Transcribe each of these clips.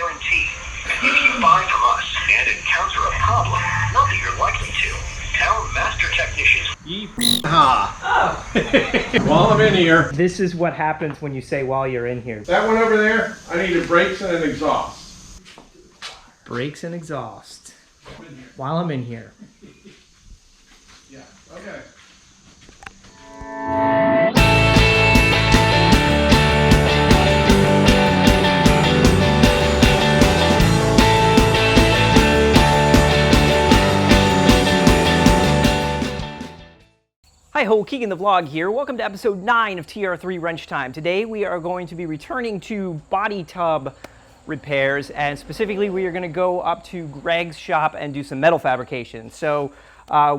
guarantee. If you buy from us and encounter a problem, not that you're likely to, our master technicians... While I'm in here. This is what happens when you say while you're in here. That one over there, I needed brakes and an exhaust. Brakes and exhaust. While I'm in here. Yeah, okay. Hi ho, Keegan the Vlog here. Welcome to episode 9 of TR3 Wrench Time. Today we are going to be returning to body tub repairs, and specifically we are going to go up to Greg's shop and do some metal fabrication. So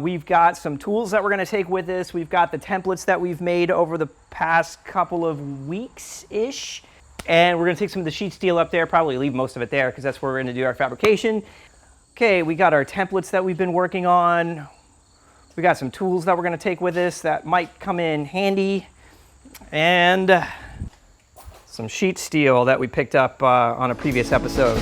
we've got some tools that we're going to take with us. We've got the templates that we've made over the past couple of weeks-ish. And we're going to take some of the sheet steel up there, probably leave most of it there because that's where we're going to do our fabrication. Okay, we got our templates that we've been working on. We got some tools that we're going to take with us that might come in handy, and some sheet steel that we picked up on a previous episode.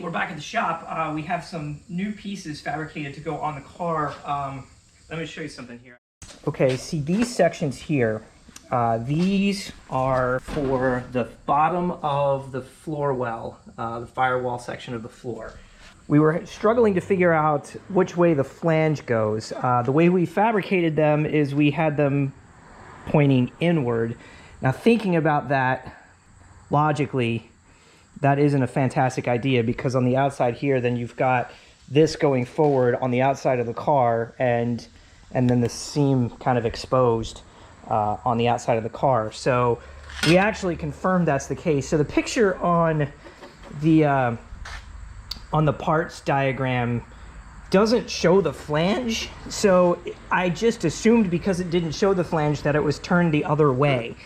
We're back at the shop. We have some new pieces fabricated to go on the car. Let me show you something here. Okay, see these sections here. These are for the bottom of the floor well, the firewall section of the floor. We were struggling to figure out which way the flange goes. The way we fabricated them is we had them pointing inward. Now thinking about that logically, that isn't a fantastic idea, because on the outside here, then you've got this going forward on the outside of the car, and then the seam kind of exposed on the outside of the car. So we actually confirmed that's the case. So the picture on the parts diagram doesn't show the flange. So I just assumed because it didn't show the flange that it was turned the other way.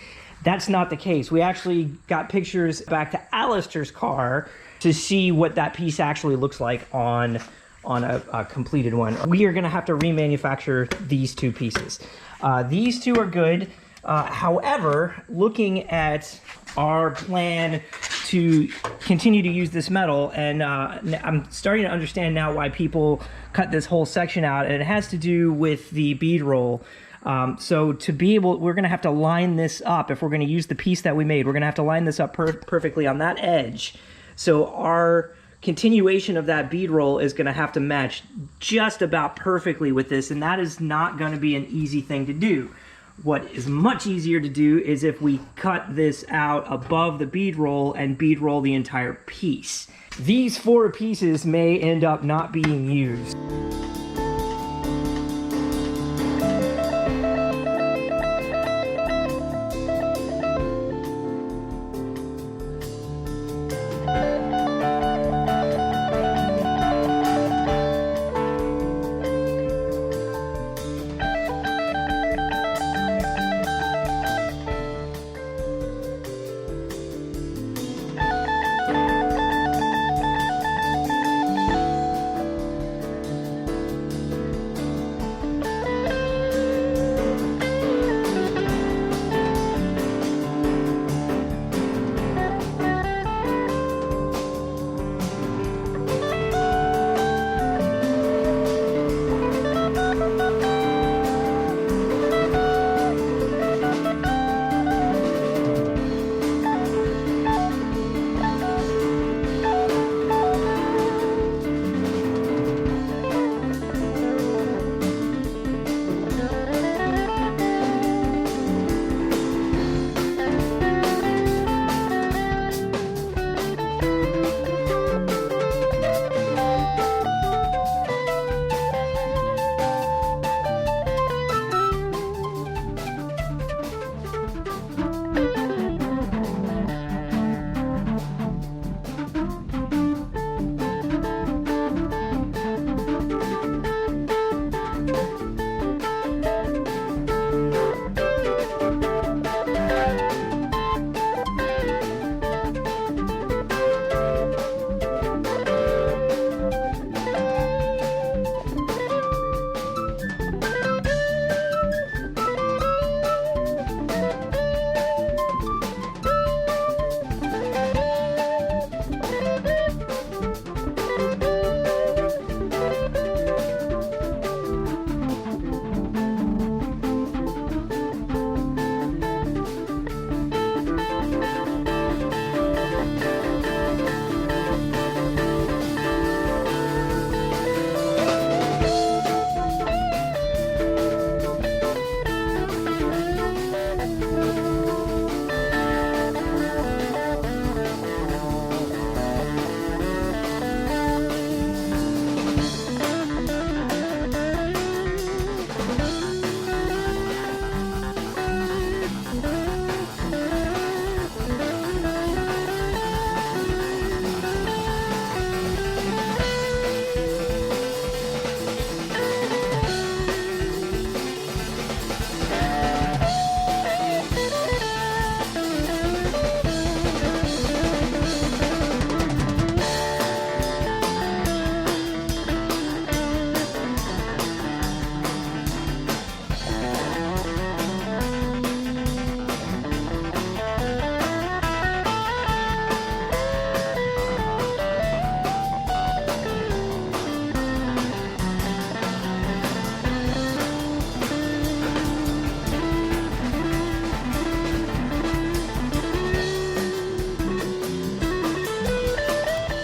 That's not the case. We actually got pictures back to Alistair's car to see what that piece actually looks like on a completed one. We are going to have to remanufacture these two pieces. These two are good. However, looking at our plan to continue to use this metal, and I'm starting to understand now why people cut this whole section out, and it has to do with the bead roll. So to be able, we're going to have to line this up. If we're going to use the piece that we made, we're going to have to line this up perfectly on that edge. So our continuation of that bead roll is going to have to match just about perfectly with this, and that is not going to be an easy thing to do. What is much easier to do is if we cut this out above the bead roll and bead roll the entire piece. These 4 pieces may end up not being used.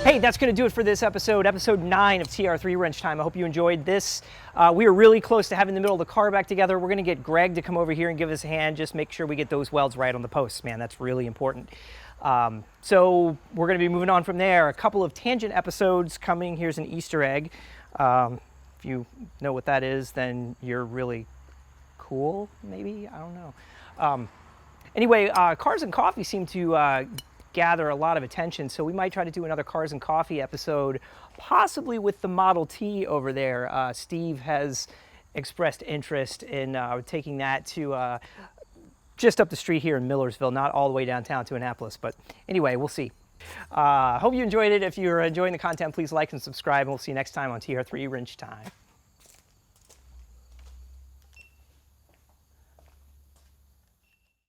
Hey, that's going to do it for this episode, episode 9 of TR3 Wrench Time. I hope you enjoyed this. We are really close to having the middle of the car back together. We're going to get Greg to come over here and give us a hand. Just make sure we get those welds right on the posts, man. That's really important. So we're going to be moving on from there. A couple of tangent episodes coming. Here's an Easter egg. If you know what that is, then you're really cool, maybe? I don't know. Anyway, Cars and Coffee seem to gather a lot of attention, so we might try to do another Cars and Coffee episode, possibly with the Model T over there. Steve has expressed interest in taking that to just up the street here in Millersville, not all the way downtown to Annapolis, but anyway, we'll see. Hope you enjoyed it. If you're enjoying the content, please like and subscribe, and we'll see you next time on TR3 Wrench Time.